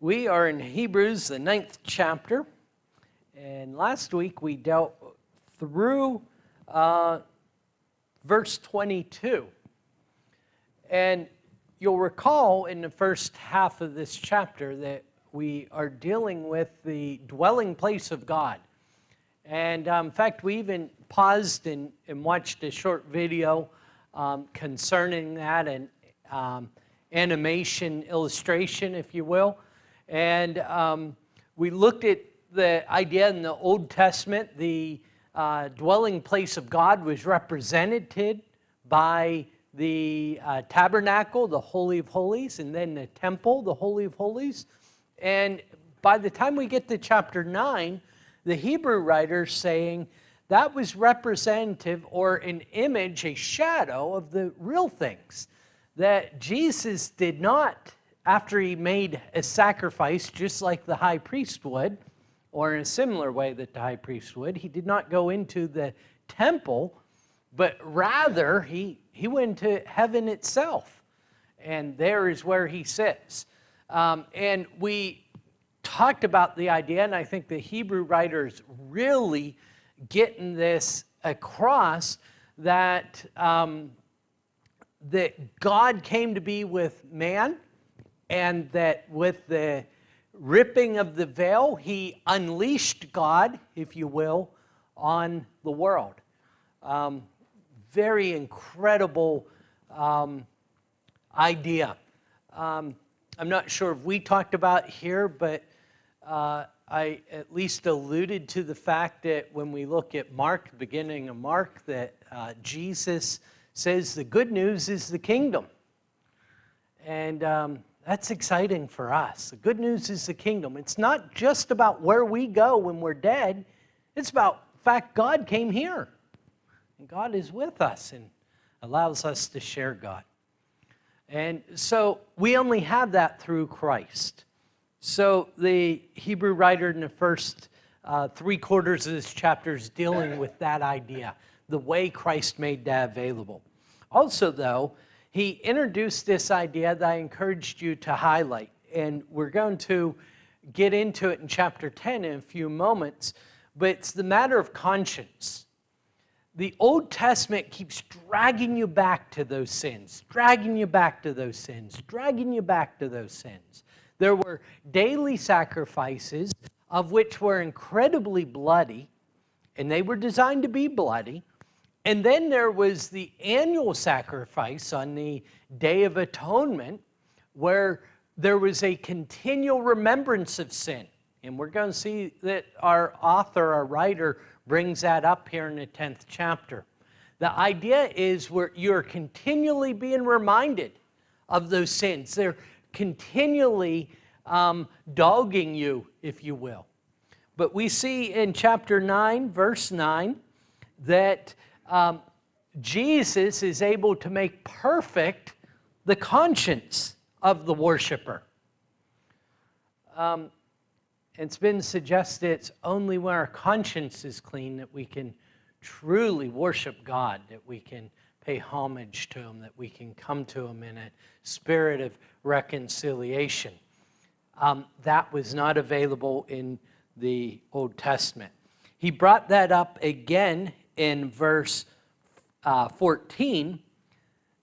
We are in Hebrews, the 9th chapter, and last week we dealt through verse 22. And you'll recall in the first half of this chapter that we are dealing with the dwelling place of God. And in fact, we even paused and watched a short video concerning that, and animation illustration, if you will. And we looked at the idea in the Old Testament, the dwelling place of God was represented by the tabernacle, the Holy of Holies, and then the temple, the Holy of Holies. And by the time we get to chapter 9, the Hebrew writer's saying that was representative or an image, a shadow of the real things. That Jesus did not, after he made a sacrifice, just like the high priest would, or in a similar way that the high priest would, he did not go into the temple, but rather he went to heaven itself. And there is where he sits. And we talked about the idea, and I think the Hebrew writer's really getting this across, that that God came to be with man, and that with the ripping of the veil, he unleashed God, if you will, on the world. Very incredible idea. I'm not sure if we talked about here, but I at least alluded to the fact that when we look at Mark, the beginning of Mark, that Jesus says the good news is the kingdom. And that's exciting for us. The good news is the kingdom. It's not just about where we go when we're dead. It's about the fact God came here. And God is with us and allows us to share God. And so we only have that through Christ. So the Hebrew writer in the first 3 quarters of this chapter is dealing with that idea, the way Christ made that available. Also, though, he introduced this idea that I encouraged you to highlight, and we're going to get into it in chapter 10 in a few moments, but it's the matter of conscience. The Old Testament keeps dragging you back to those sins, dragging you back to those sins, dragging you back to those sins. There were daily sacrifices, of which were incredibly bloody, and they were designed to be bloody. And then there was the annual sacrifice on the Day of Atonement, where there was a continual remembrance of sin. And we're going to see that our author, our writer, brings that up here in the 10th chapter. The idea is where you're continually being reminded of those sins. They're continually dogging you, if you will. But we see in chapter 9, verse 9, that Jesus is able to make perfect the conscience of the worshiper. It's been suggested it's only when our conscience is clean that we can truly worship God, that we can pay homage to Him, that we can come to Him in a spirit of reconciliation. That was not available in the Old Testament. He brought that up again in verse 14,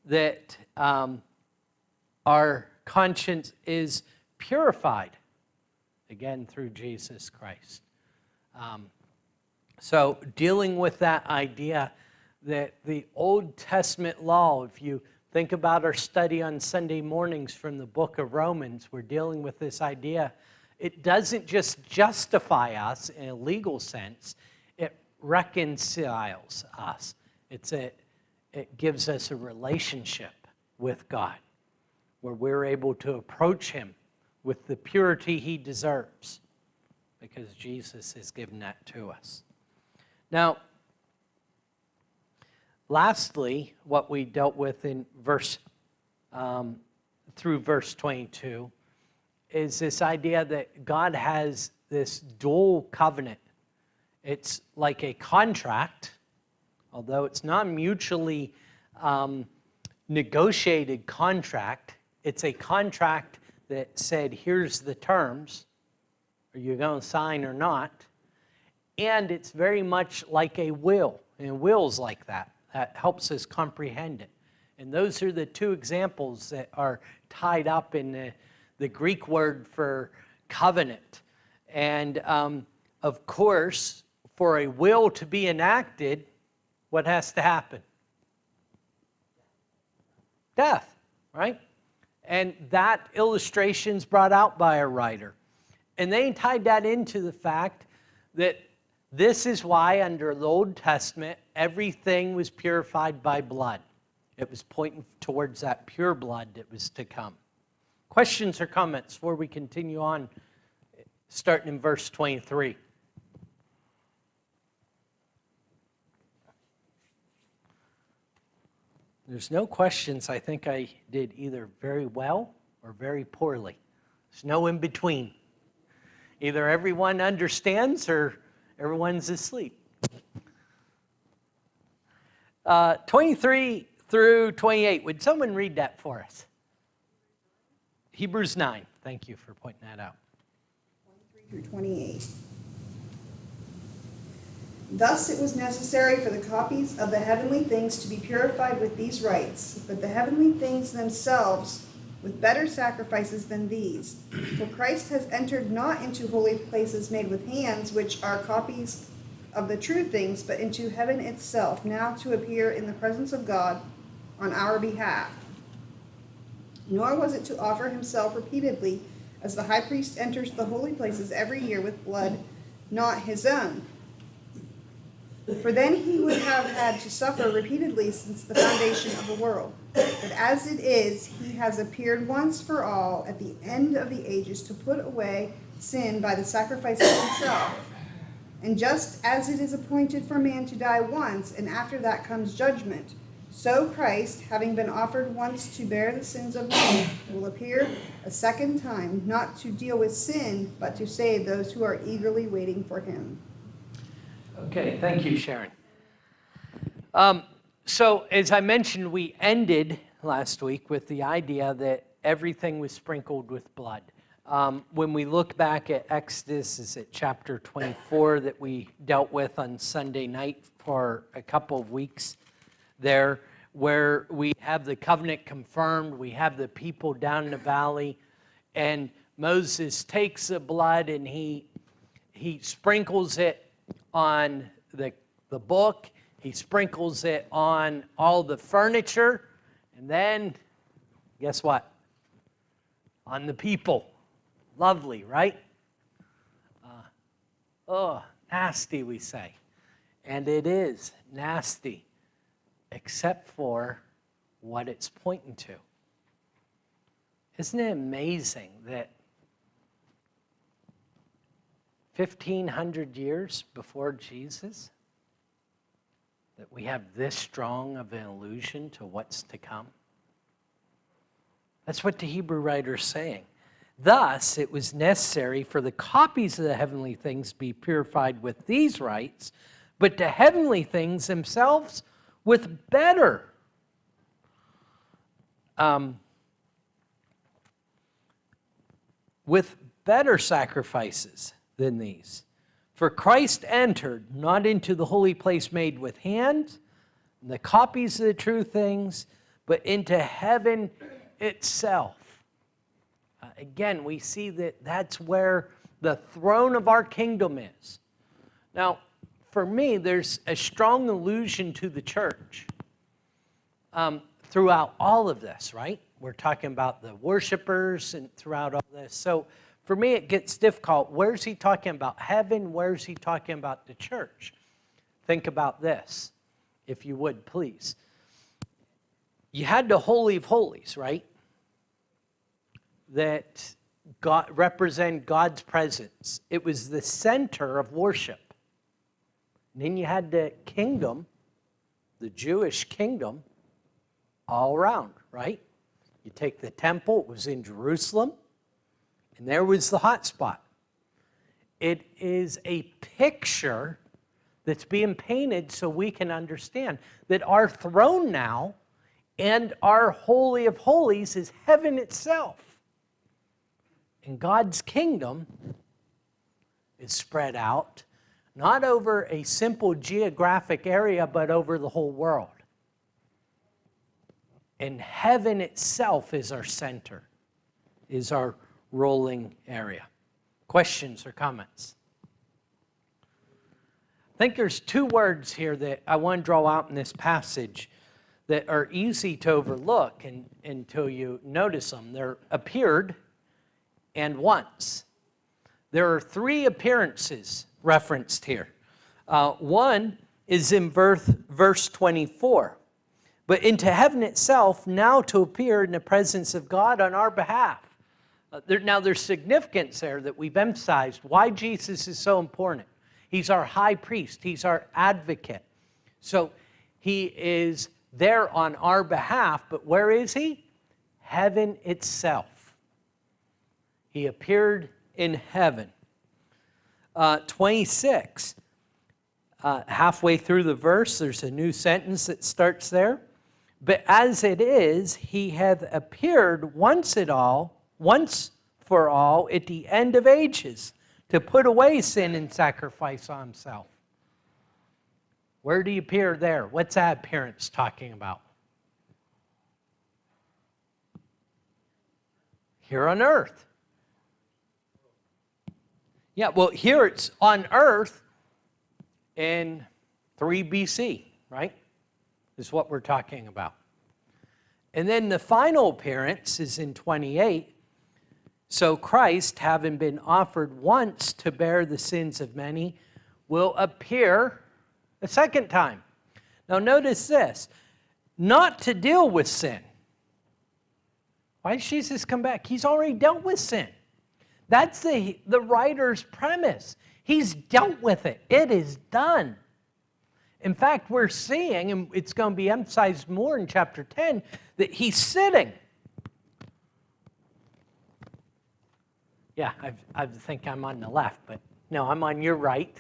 that our conscience is purified, again, through Jesus Christ. So dealing with that idea that the Old Testament law, if you think about our study on Sunday mornings from the book of Romans, we're dealing with this idea. It doesn't just justify us in a legal sense, it reconciles us. It gives us a relationship with God where we're able to approach Him with the purity He deserves because Jesus has given that to us. Now, lastly, what we dealt with in through verse 22 is this idea that God has this dual covenant. It's like a contract, although it's not mutually negotiated contract. It's a contract that said, here's the terms, are you going to sign or not? And it's very much like a will, and wills like that. That helps us comprehend it. And those are the two examples that are tied up in the Greek word for covenant. And of course, for a will to be enacted, what has to happen? Death, right? And that illustration's brought out by a writer. And they tied that into the fact that this is why under the Old Testament, everything was purified by blood. It was pointing towards that pure blood that was to come. Questions or comments before we continue on, starting in verse 23. There's no questions. I think I did either very well or very poorly. There's no in between. Either everyone understands or everyone's asleep. 23 through 28. Would someone read that for us? Hebrews 9. Thank you for pointing that out. 23 through 28. Thus it was necessary for the copies of the heavenly things to be purified with these rites, but the heavenly things themselves with better sacrifices than these. For Christ has entered not into holy places made with hands, which are copies of the true things, but into heaven itself, now to appear in the presence of God on our behalf. Nor was it to offer himself repeatedly, as the high priest enters the holy places every year with blood not his own. For then he would have had to suffer repeatedly since the foundation of the world. But as it is, he has appeared once for all at the end of the ages to put away sin by the sacrifice of himself. And just as it is appointed for man to die once, and after that comes judgment, so Christ, having been offered once to bear the sins of many, will appear a second time, not to deal with sin, but to save those who are eagerly waiting for him. Okay, thank you, Sharon. So as I mentioned, we ended last week with the idea that everything was sprinkled with blood. When we look back at Exodus, is it chapter 24 that we dealt with on Sunday night for a couple of weeks there, where we have the covenant confirmed, we have the people down in the valley, and Moses takes the blood and he sprinkles it on the book, he sprinkles it on all the furniture, and then, guess what? On the people. Lovely, right? Nasty, we say. And it is nasty, except for what it's pointing to. Isn't it amazing that 1,500 years before Jesus, that we have this strong of an allusion to what's to come? That's what the Hebrew writer is saying. Thus, it was necessary for the copies of the heavenly things to be purified with these rites, but the heavenly things themselves with better sacrifices than these. For Christ entered not into the holy place made with hands, the copies of the true things, but into heaven itself. Again, we see that that's where the throne of our kingdom is. Now, for me, there's a strong allusion to the church throughout all of this, right? We're talking about the worshipers and throughout all this. So for me, it gets difficult. Where's he talking about heaven? Where's he talking about the church? Think about this, if you would, please. You had the Holy of Holies, right? That represent God's presence. It was the center of worship. And then you had the kingdom, the Jewish kingdom, all around, right? You take the temple, it was in Jerusalem, and there was the hot spot. It is a picture that's being painted so we can understand that our throne now and our Holy of Holies is heaven itself. And God's kingdom is spread out, not over a simple geographic area, but over the whole world. And heaven itself is our center, is our rolling area. Questions or comments? I think there's two words here that I want to draw out in this passage that are easy to overlook until you notice them. They're appeared and once. There are three appearances referenced here. One is in verse 24. But into heaven itself, now to appear in the presence of God on our behalf. Now there's significance there that we've emphasized why Jesus is so important. He's our high priest. He's our advocate. So he is there on our behalf, but where is he? Heaven itself. He appeared in heaven. 26, halfway through the verse, there's a new sentence that starts there. But as it is, he hath appeared once for all at the end of ages, to put away sin and sacrifice on himself. Where do you appear there? What's that appearance talking about? Here on earth. Yeah, well, here it's on earth in 3 BC, right? Is what we're talking about. And then the final appearance is in 28. So Christ, having been offered once to bear the sins of many, will appear a second time. Now notice this, not to deal with sin. Why does Jesus come back? He's already dealt with sin. That's the writer's premise. He's dealt with it. It is done. In fact, we're seeing, and it's going to be emphasized more in chapter 10, that he's sitting. Yeah, I think I'm on the left, but no, I'm on your right.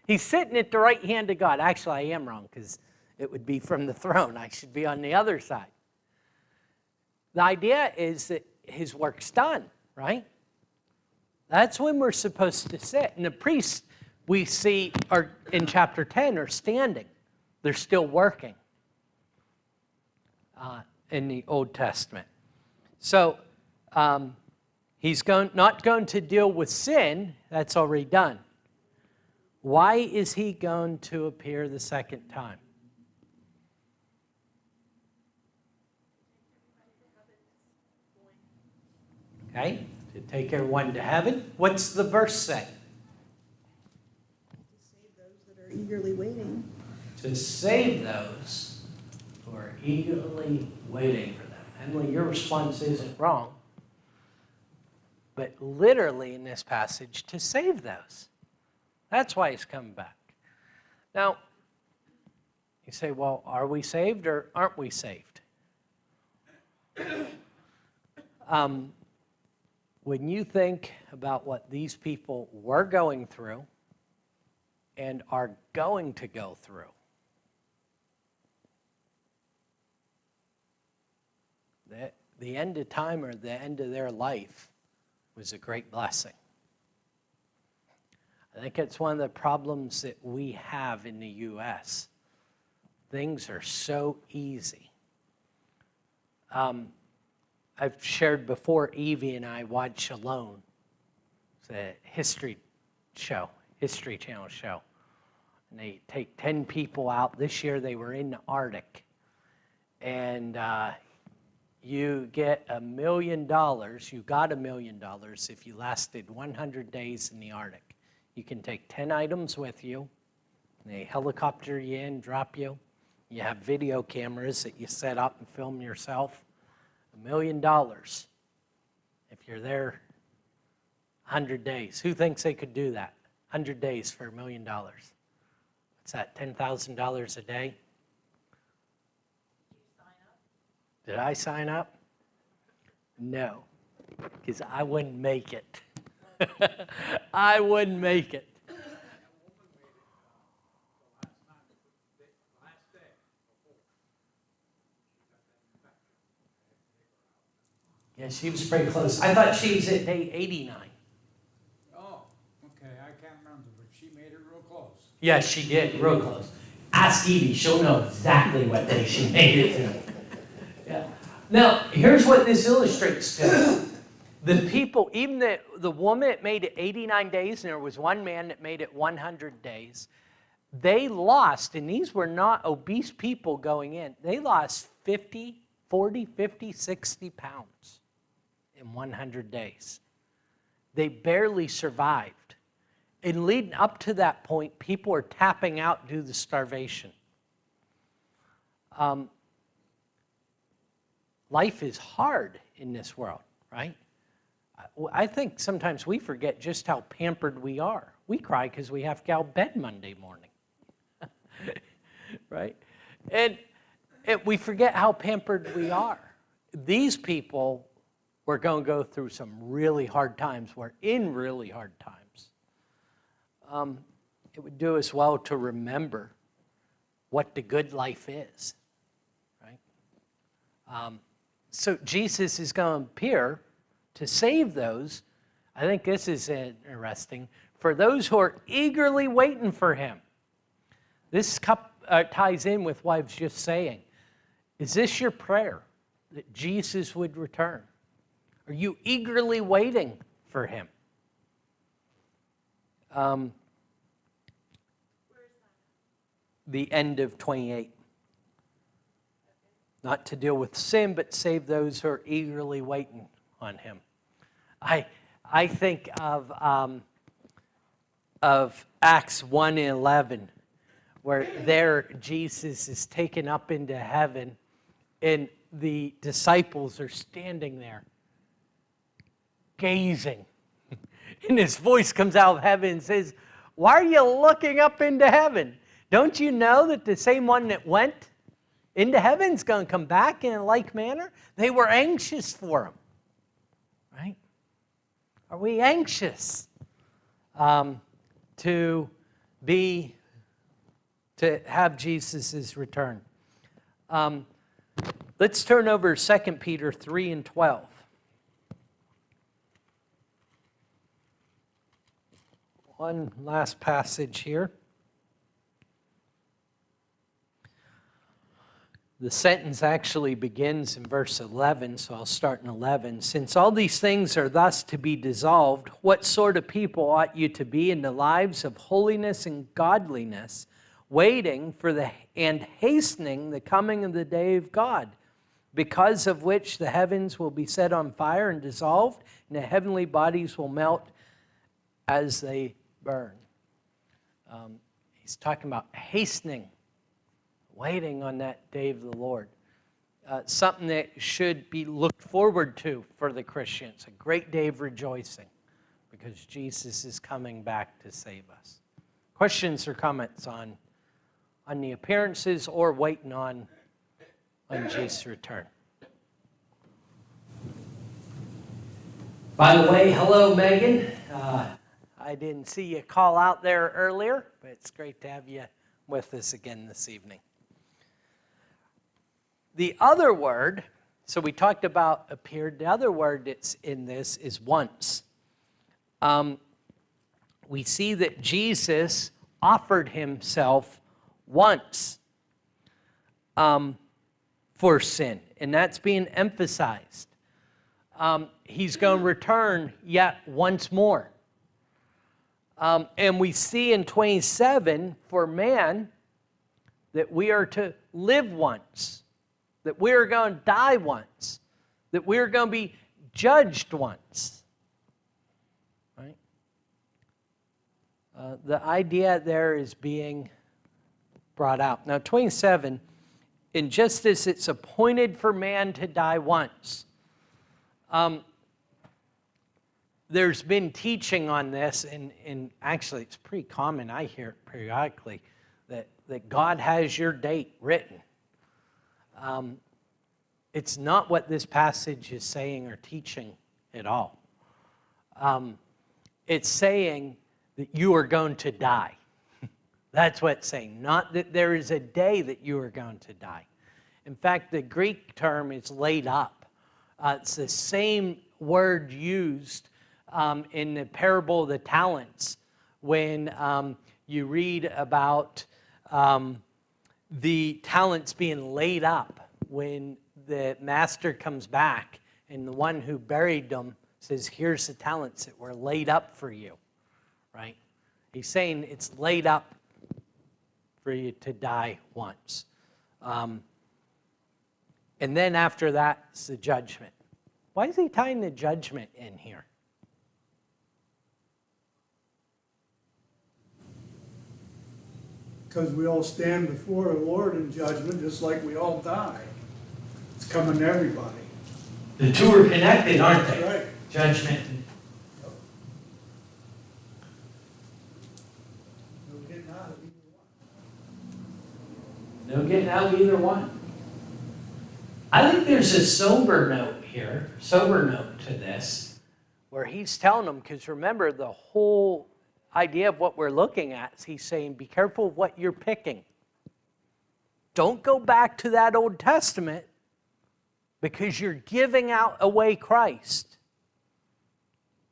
He's sitting at the right hand of God. Actually, I am wrong because it would be from the throne. I should be on the other side. The idea is that his work's done, right? That's when we're supposed to sit. And the priests, we see, are in chapter 10, are standing. They're still working in the Old Testament. So he's not going to deal with sin. That's already done. Why is he going to appear the second time? Okay, to take everyone to heaven. What's the verse say? To save those that are eagerly waiting. To save those who are eagerly waiting for them. Emily, your response isn't wrong. But literally in this passage, to save those. That's why he's coming back. Now, you say, well, are we saved or aren't we saved? When you think about what these people were going through and are going to go through, the end of time or the end of their life was a great blessing. I think it's one of the problems that we have in the U.S. Things are so easy. I've shared before, Evie and I watch Alone. It's a history channel show. And they take 10 people out. This year they were in the Arctic. And you get $1 million. You got $1 million if you lasted 100 days in the Arctic. You can take 10 items with you. They helicopter you in, drop you. You have video cameras that you set up and film yourself. $1 million if you're there 100 days. Who thinks they could do that? 100 days for $1 million. What's that, $10,000 a day? Did I sign up? No, because I wouldn't make it. I wouldn't make it. Yeah, she was pretty close. I thought she was at day 89. Oh, okay, I can't remember, but she made it real close. Yeah, she did, real close. Ask Evie, she'll know exactly what day she made it to. Yeah. Now, here's what this illustrates to us. The people, even the woman that made it 89 days, and there was one man that made it 100 days, they lost, and these were not obese people going in, they lost 40, 50, 60 pounds in 100 days. They barely survived. And leading up to that point, people are tapping out due to starvation. Life is hard in this world, right? I think sometimes we forget just how pampered we are. We cry because we have to get out of bed Monday morning, right? And we forget how pampered we are. These people were going to go through some really hard times. We're in really hard times. It would do us well to remember what the good life is, right? So Jesus is going to appear to save those. I think this is interesting. For those who are eagerly waiting for him. This ties in with what I was just saying. Is this your prayer, that Jesus would return? Are you eagerly waiting for him? The end of 28. Not to deal with sin, but save those who are eagerly waiting on him. I think of Acts 1:11, where there Jesus is taken up into heaven, and the disciples are standing there, gazing. And his voice comes out of heaven and says, "Why are you looking up into heaven? Don't you know that the same one that went into heaven is going to come back in a like manner?" They were anxious for him, right? Are we anxious to have Jesus' return? Let's turn over to 2 Peter 3:12. One last passage here. The sentence actually begins in verse 11, so I'll start in 11. Since all these things are thus to be dissolved, what sort of people ought you to be in the lives of holiness and godliness, waiting for and hastening the coming of the day of God, because of which the heavens will be set on fire and dissolved, and the heavenly bodies will melt as they burn. He's talking about hastening, waiting on that day of the Lord. Something that should be looked forward to for the Christians. A great day of rejoicing because Jesus is coming back to save us. Questions or comments on the appearances or waiting on Jesus' return? By the way, hello, Megan. I didn't see you call out there earlier, but it's great to have you with us again this evening. The other word, so we talked about appeared. The other word that's in this is once. We see that Jesus offered himself once for sin, and that's being emphasized. He's going to return yet once more. And we see in 27, for man, that we are to live once, that we are going to die once, that we are going to be judged once. Right? The idea there is being brought out. Now, 27, in just as it's appointed for man to die once, there's been teaching on this, and actually it's pretty common, I hear it periodically, that God has your date written. It's not what this passage is saying or teaching at all. It's saying that you are going to die. That's what it's saying, not that there is a day that you are going to die. In fact, the Greek term is laid up. It's the same word used in the parable of the talents when you read about the talents being laid up when the master comes back and the one who buried them says, here's the talents that were laid up for you, right? He's saying it's laid up for you to die once. And then after that, it's the judgment. Why is he tying the judgment in here? Because we all stand before the Lord in judgment, just like we all die. It's coming to everybody. The two are connected, aren't That's they? right. Judgment. No getting out of either one. No getting out of either one. I think there's a sober note here, sober note to this, where he's telling them, because remember, the whole idea of what we're looking at is he's saying, be careful of what you're picking. Don't go back to that Old Testament because you're giving away Christ.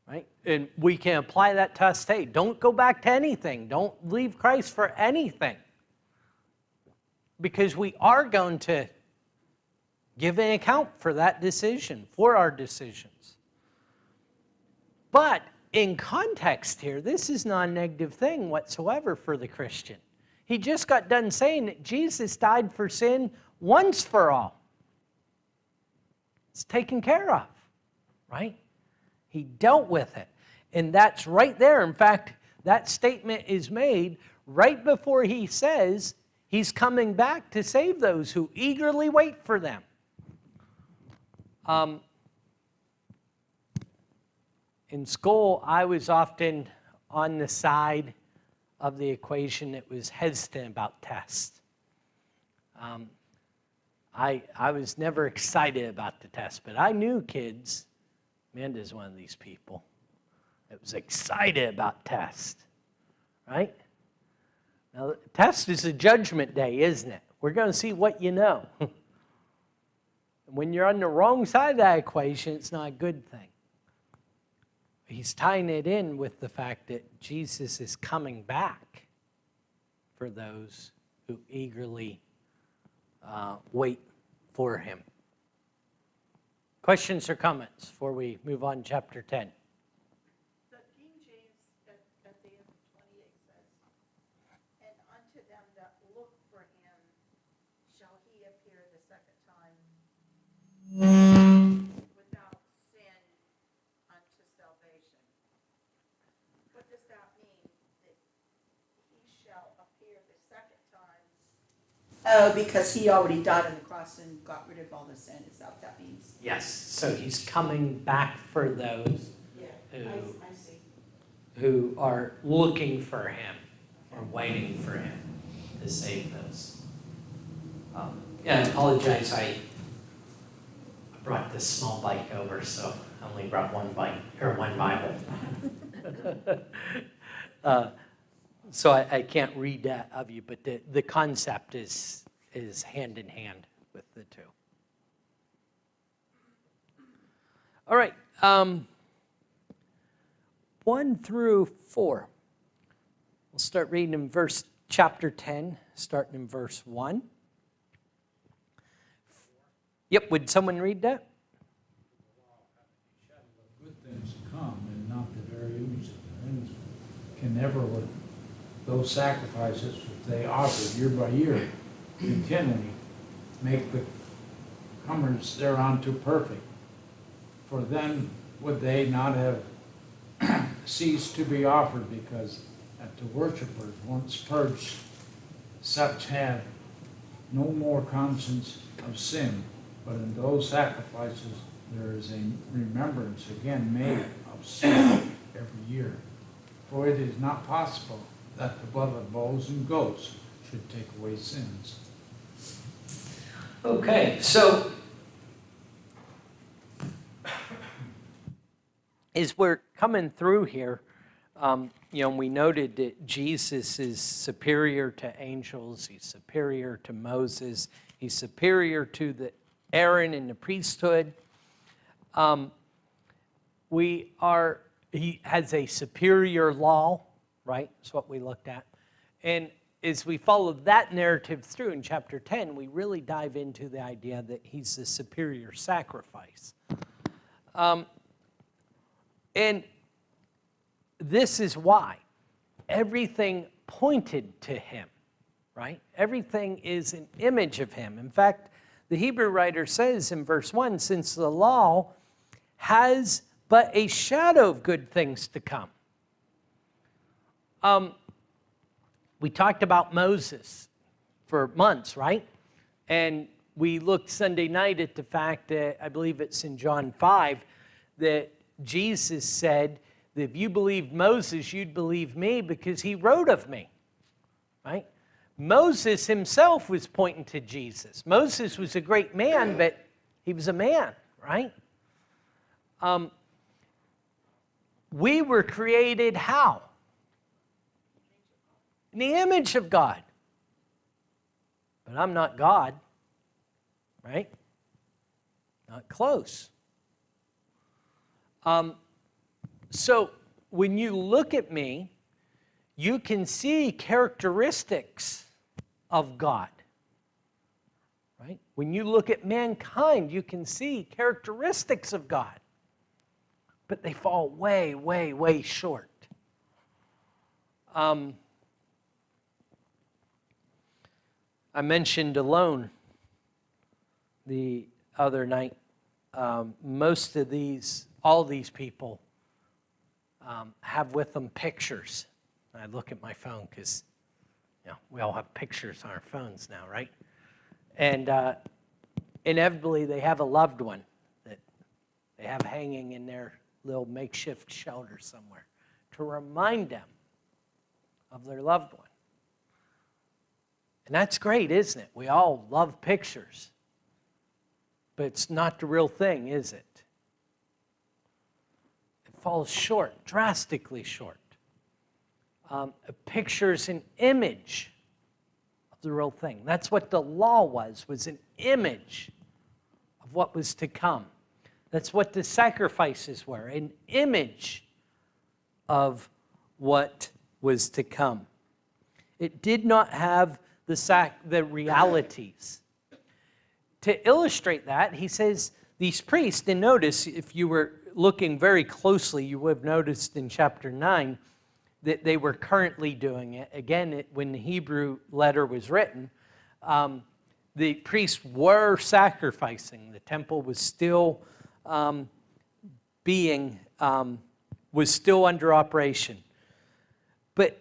Right? And we can apply that to us today. Don't go back to anything. Don't leave Christ for anything. Because we are going to give an account for that decision, for our decisions. But in context here, this is not a negative thing whatsoever for the Christian. He just got done saying that Jesus died for sin once for all. It's taken care of, right? He dealt with it. And that's right there. In fact, that statement is made right before he says he's coming back to save those who eagerly wait for them. In school, I was often on the side of the equation that was hesitant about tests. I was never excited about the test, but I knew kids, Amanda's one of these people, that was excited about tests, right? Now, the test is a judgment day, isn't it? We're going to see what you know. When you're on the wrong side of that equation, it's not a good thing. He's tying it in with the fact that Jesus is coming back for those who eagerly wait for him. Questions or comments before we move on to chapter 10? The King James at the end of 28 says, and unto them that look for him shall he appear the second time without sin unto salvation. What does that mean, that he shall appear the second time? Oh, because he already died on the cross and got rid of all the sin, is that what that means? Yes, so he's coming back for those Yeah, who, I see. who are looking for him or waiting for him to save those. Yeah, I apologize, I brought this small bike over, so I only brought one Bible. So I can't read that of you, but the concept is hand in hand with the two. All right, 1 through 4. We'll start reading in chapter 10, starting in verse 1. Yep, would someone read that? Good things to come, and not the very image of their enemies, can never, with those sacrifices that they offer year by year, continually make the comers thereunto perfect. For then would they not have ceased to be offered, because that the worshippers once purged, such have no more conscience of sin, but in those sacrifices there is a remembrance again made of sin every year. For it is not possible that the blood of bulls and goats should take away sins. Okay, so as we're coming through here, we noted that Jesus is superior to angels, he's superior to Moses, he's superior to the Aaron in the priesthood. He has a superior law, right? That's what we looked at. And as we follow that narrative through in chapter 10, we really dive into the idea that he's the superior sacrifice. And this is why everything pointed to him, right? Everything is an image of him. In fact, the Hebrew writer says in verse 1, since the law has but a shadow of good things to come. We talked about Moses for months, right? And we looked Sunday night at the fact that, I believe it's in John 5, that Jesus said that if you believed Moses, you'd believe me because he wrote of me, right? Moses himself was pointing to Jesus. Moses was a great man, but he was a man, right? We were created how? In the image of God. But I'm not God, right? Not close. So when you look at me, you can see characteristics of God, right? When you look at mankind, you can see characteristics of God. But they fall way, way, way short. I mentioned alone the other night. Most of these, all these people have with them pictures. I look at my phone because we all have pictures on our phones now, right? And inevitably they have a loved one that they have hanging in their little makeshift shelter somewhere to remind them of their loved one. And that's great, isn't it? We all love pictures. But it's not the real thing, is it? It falls short, drastically short. A picture is an image of the real thing. That's what the law was an image of what was to come. That's what the sacrifices were, an image of what was to come. It did not have the realities. To illustrate that, he says these priests, and notice if you were looking very closely, you would have noticed in chapter 9 that they were currently doing it. Again, when the Hebrew letter was written, the priests were sacrificing. The temple was still was still under operation. But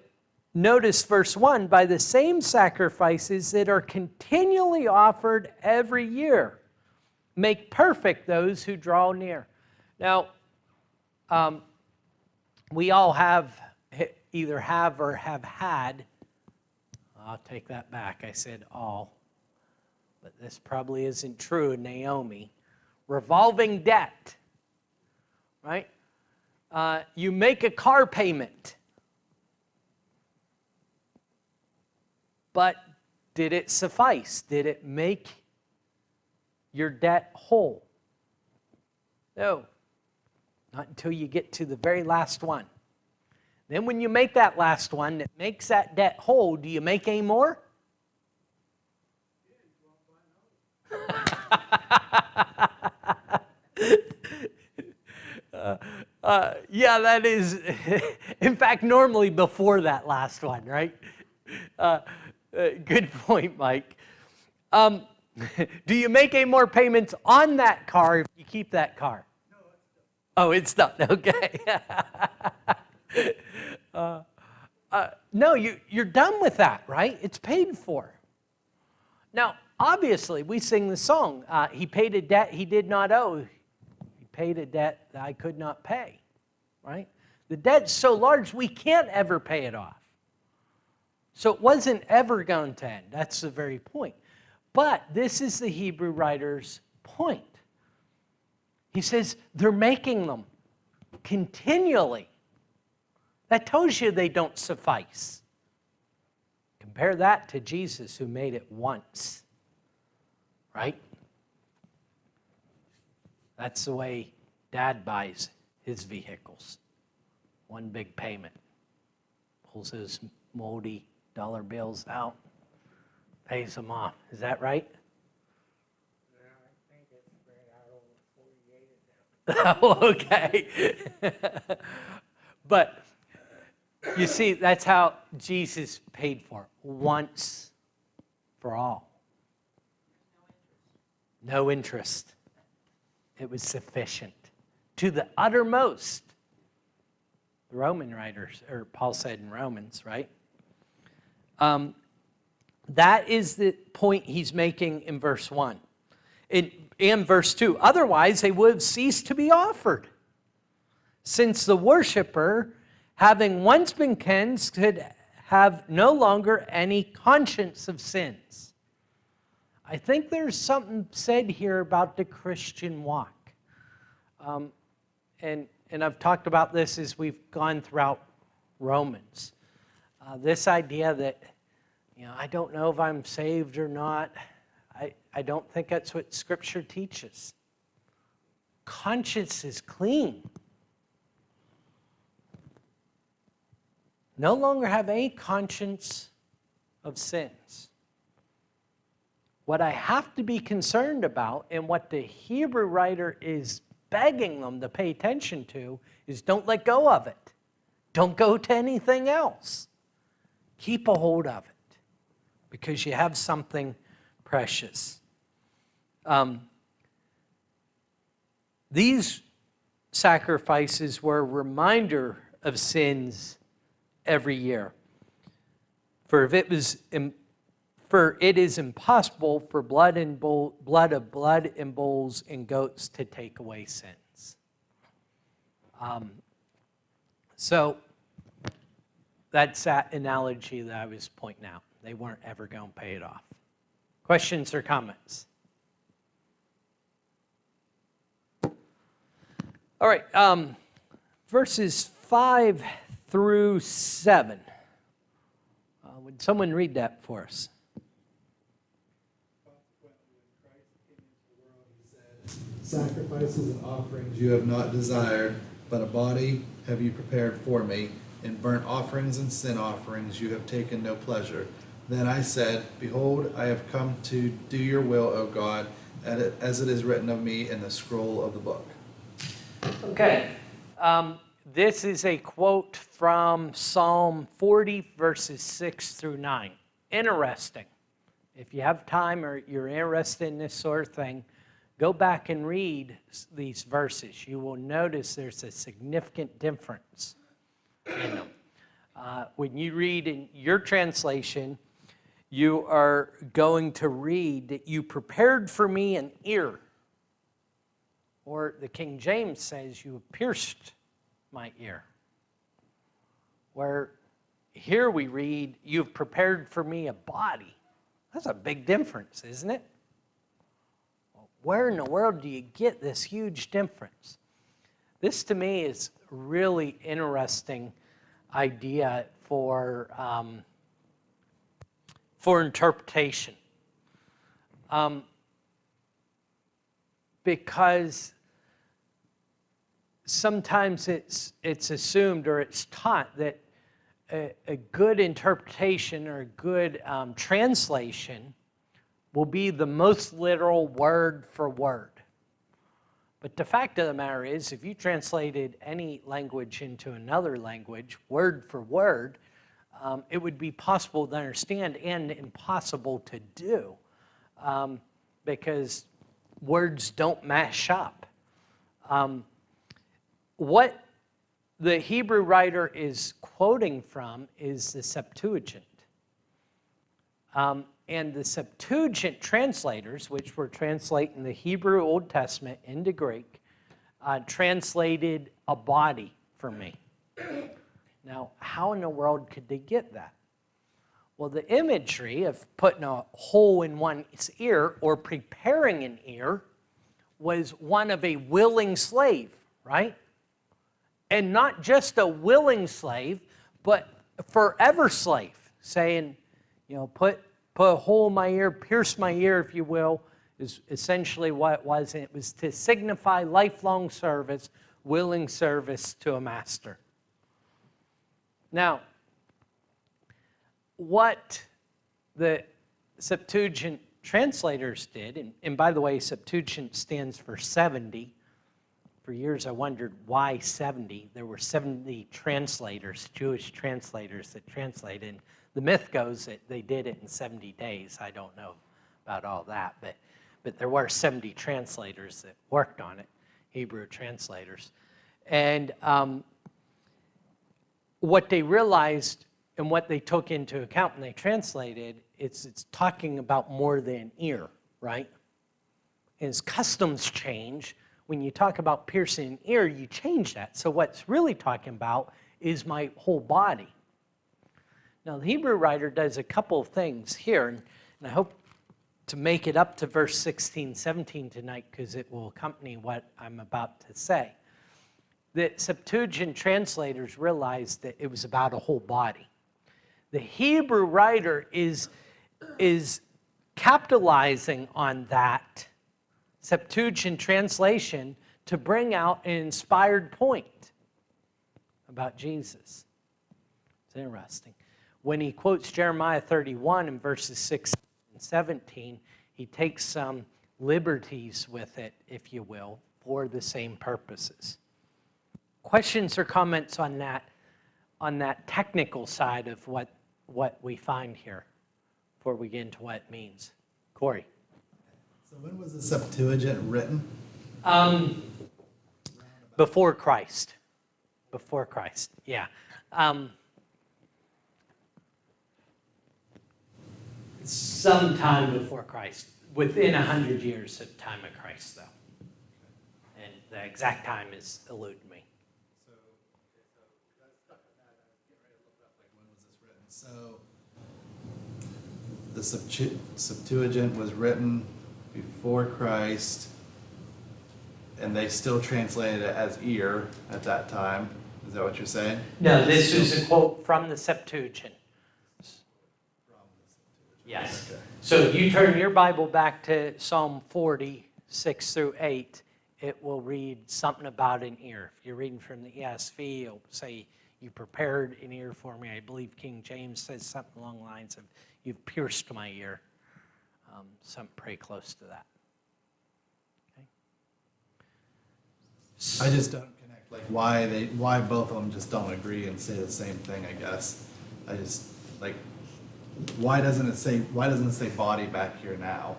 notice verse 1, by the same sacrifices that are continually offered every year, make perfect those who draw near. Now, we all either have or have had, I'll take that back, I said all, but this probably isn't true in Naomi, revolving debt, right? You make a car payment, but did it suffice? Did it make your debt whole? No, not until you get to the very last one. Then when you make that last one that makes that debt whole, do you make any more? Yeah, that is, in fact, normally before that last one, right? Good point, Mike. Do you make any more payments on that car if you keep that car? No, it's done. Oh, it's done. Okay. No, you're done with that, right? It's paid for. Now, obviously, we sing the song, he paid a debt he did not owe. He paid a debt that I could not pay, right? The debt's so large, we can't ever pay it off. So it wasn't ever going to end. That's the very point. But this is the Hebrew writer's point. He says they're making them continually. That tells you they don't suffice. Compare that to Jesus who made it once, right? That's the way Dad buys his vehicles. One big payment. Pulls those moldy dollar bills out, pays them off. Is that right? Okay. But you see, that's how Jesus paid for it, once for all. No interest. It was sufficient to the uttermost. The Roman writers, or Paul said in Romans, right? That is the point he's making in verse 1. In verse 2, otherwise they would have ceased to be offered, since the worshiper, having once been cleansed, could have no longer any conscience of sins. I think there's something said here about the Christian walk. And I've talked about this as we've gone throughout Romans. This idea that, I don't know if I'm saved or not. I don't think that's what Scripture teaches. Conscience is clean. No longer have any conscience of sins. What I have to be concerned about, and what the Hebrew writer is begging them to pay attention to, is don't let go of it. Don't go to anything else. Keep a hold of it, because you have something precious. These sacrifices were a reminder of sins every year. For it is impossible for blood of blood and bulls and goats to take away sins. So that's that analogy that I was pointing out. They weren't ever going to pay it off. Questions or comments? All right, verses 5 through 7. Would someone read that for us? Sacrifices and offerings you have not desired, but a body have you prepared for me. In burnt offerings and sin offerings you have taken no pleasure. Then I said, behold, I have come to do your will, O God, as it is written of me in the scroll of the book. Okay. This is a quote from Psalm 40, verses 6 through 9. Interesting. If you have time or you're interested in this sort of thing, go back and read these verses. You will notice there's a significant difference in them. When you read in your translation, you are going to read that you prepared for me an ear. Or the King James says, you pierced my ear. Where here we read, you've prepared for me a body. That's a big difference, isn't it? Where in the world do you get this huge difference? This to me is a really interesting idea for interpretation. Because sometimes it's assumed or it's taught that a good interpretation or a good translation will be the most literal word for word. But the fact of the matter is, if you translated any language into another language, word for word, it would be possible to understand and impossible to do, because words don't mash up. What the Hebrew writer is quoting from is the Septuagint. And the Septuagint translators, which were translating the Hebrew Old Testament into Greek, translated a body for me. Now, how in the world could they get that? Well, the imagery of putting a hole in one's ear or preparing an ear was one of a willing slave, right? And not just a willing slave, but forever slave, saying, put a hole in my ear, pierce my ear, if you will, is essentially what it was. And it was to signify lifelong service, willing service to a master. Now, what the Septuagint translators did, and by the way, Septuagint stands for 70. For years I wondered why 70. There were 70 translators, Jewish translators that translated. And the myth goes that they did it in 70 days. I don't know about all that, but there were 70 translators that worked on it, Hebrew translators. And what they realized and what they took into account when they translated, it's talking about more than ear, right? As customs change, when you talk about piercing an ear, you change that. So what's really talking about is my whole body. Now, the Hebrew writer does a couple of things here, and I hope to make it up to verse 16, 17 tonight, because it will accompany what I'm about to say. The Septuagint translators realized that it was about a whole body. The Hebrew writer is capitalizing on that Septuagint translation to bring out an inspired point about Jesus. It's interesting. When he quotes Jeremiah 31 in verses 16 and 17, he takes some liberties with it, if you will, for the same purposes. Questions or comments on that technical side of what we find here before we get into what it means? Corey. So when was the Septuagint written? Before Christ. Before Christ, yeah. Sometime before Christ, within 100 years of time of Christ, though. And the exact time is eluding me. So the Septuagint was written before Christ, and they still translated it as ear at that time. Is that what you're saying? No, this is a quote from the Septuagint. Yes. Okay. So if you turn your Bible back to Psalm 40, 6 through 8, it will read something about an ear. If you're reading from the ESV, it'll say, you prepared an ear for me. I believe King James says something along the lines of, you've pierced my ear. Something pretty close to that. Okay. I just don't connect, like, why both of them just don't agree and say the same thing, I guess. I just, like, why doesn't it say body back here now?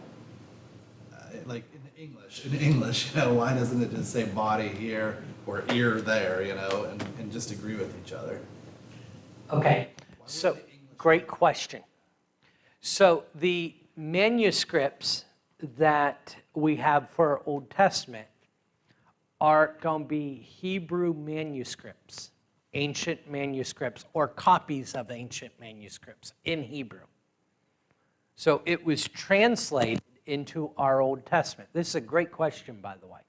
Like in English, you know, why doesn't it just say body here or ear there, you know, and just agree with each other? Okay, so great question. So the manuscripts that we have for our Old Testament are going to be Hebrew manuscripts, ancient manuscripts, or copies of ancient manuscripts in Hebrew. So it was translated into our Old Testament. This is a great question, by the way.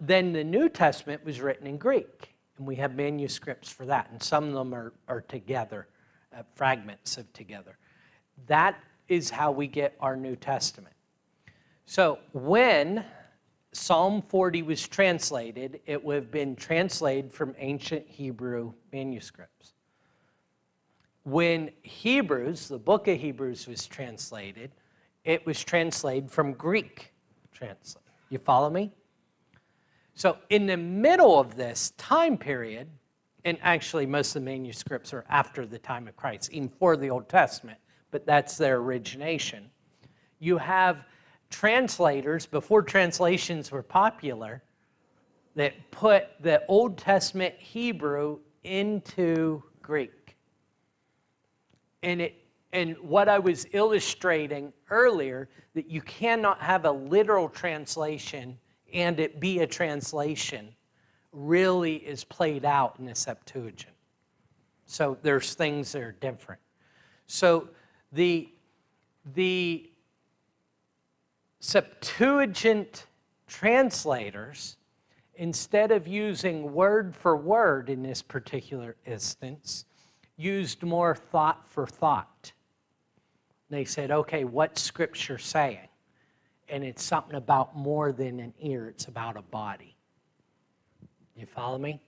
Then the New Testament was written in Greek, and we have manuscripts for that, and some of them are together, fragments of together. That is how we get our New Testament. So when Psalm 40 was translated, it would have been translated from ancient Hebrew manuscripts. When Hebrews, the book of Hebrews, was translated, it was translated from Greek translate. You follow me? So in the middle of this time period, and actually most of the manuscripts are after the time of Christ, even for the Old Testament, but that's their origination. You have translators, before translations were popular, that put the Old Testament Hebrew into Greek. And what I was illustrating earlier, that you cannot have a literal translation and it be a translation, really is played out in the Septuagint. So there's things that are different. So the Septuagint translators, instead of using word for word in this particular instance, used more thought for thought. They said, okay, what's Scripture saying? and it's something about more than an ear, it's about a body. You follow me?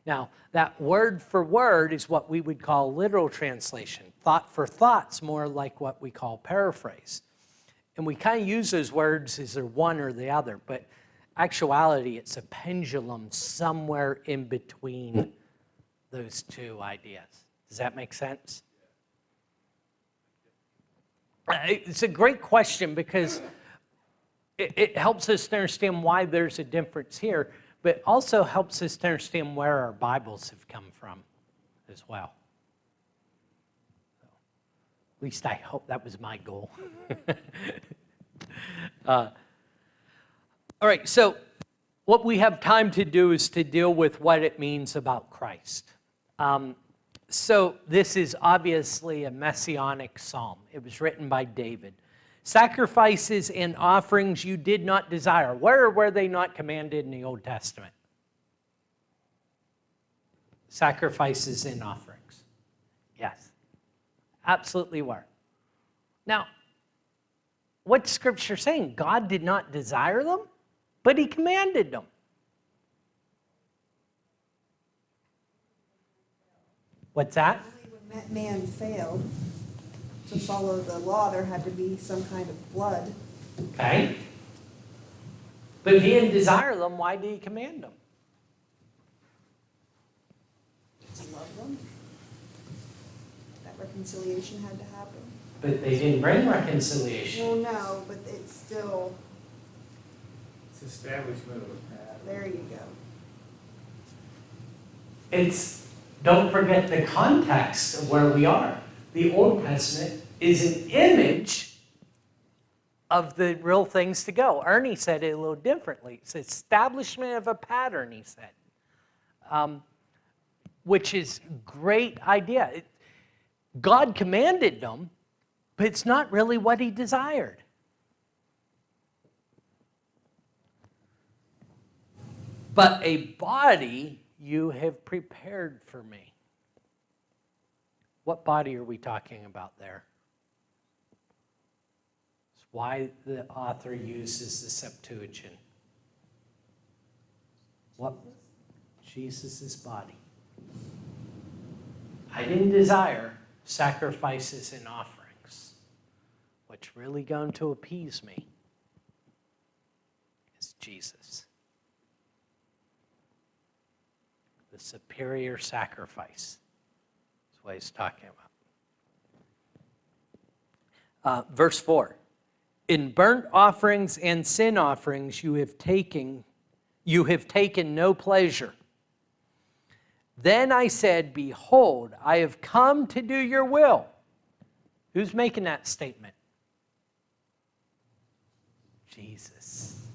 Now, that word for word is what we would call literal translation. Thought for thought's more like what we call paraphrase. And we kind of use those words as they're one or the other, but actuality, it's a pendulum somewhere in between those two ideas. Does that make sense? It's a great question because it helps us to understand why there's a difference here, but also helps us to understand where our Bibles have come from as well. At least I hope that was my goal. All right, so what we have time to do is to deal with what it means about Christ. So this is obviously a messianic psalm. It was written by David. Sacrifices and offerings you did not desire. Where were they not commanded in the Old Testament? Sacrifices and offerings. Yes, absolutely were. Now, what's Scripture saying? God did not desire them, but He commanded them. What's that? Only when man failed to follow the law, there had to be some kind of flood. Okay. But if He didn't desire them, why did He command them? To love them. That reconciliation had to happen. But they didn't bring reconciliation. Well, no, but it's still, It's establishment of a pattern. there you go. Don't forget the context of where we are. The Old Testament is an image of the real things to go. Ernie said it a little differently. It's establishment of a pattern, he said, which is a great idea. God commanded them, but it's not really what He desired. But a body you have prepared for me. What body are we talking about there? It's why the author uses the Septuagint. What? Jesus' body. I didn't desire sacrifices and offerings. What's really going to appease me is Jesus. The superior sacrifice. That's what he's talking about. Verse 4. In burnt offerings and sin offerings you have taken no pleasure. Then I said, behold, I have come to do your will. Who's making that statement? Jesus.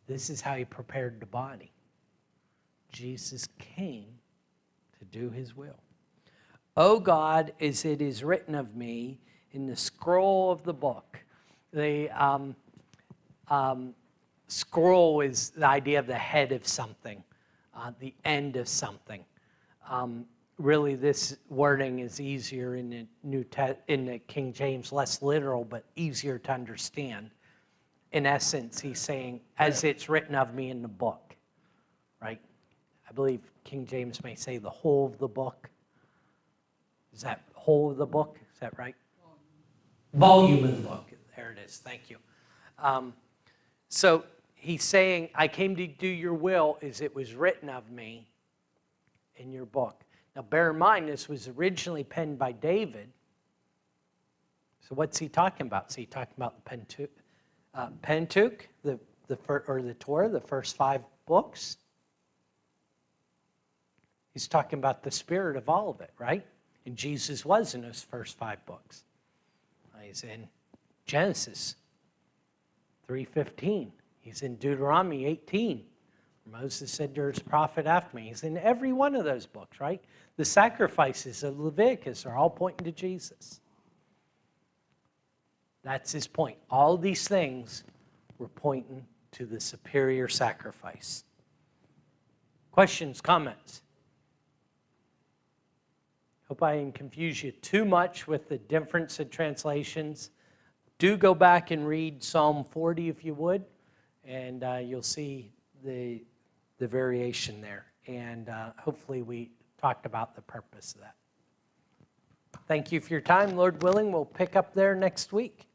This is how He prepared the body. Jesus came to do His will. O God, as it is written of me in the scroll of the book. The scroll is the idea of the head of something, the end of something. Really, this wording is easier in the King James, less literal, but easier to understand. In essence, he's saying, as it's written of me in the book, right? I believe King James may say the whole of the book. Is that whole of the book? Is that right? Volume of the book. There it is. Thank you. So he's saying, I came to do your will as it was written of me in your book. Now bear in mind, this was originally penned by David. So what's he talking about? Is he talking about the Pentateuch, the Torah, the first 5 books? He's talking about the spirit of all of it, right? And Jesus was in those first 5 books. He's in Genesis 3:15. He's in Deuteronomy 18. Moses said, there's a prophet after me. He's in every one of those books, right? The sacrifices of Leviticus are all pointing to Jesus. That's his point. All these things were pointing to the superior sacrifice. Questions, comments? Hope I didn't confuse you too much with the difference in translations. do go back and read Psalm 40 if you would, and you'll see the variation there. And hopefully we talked about the purpose of that. Thank you for your time. Lord willing, we'll pick up there next week.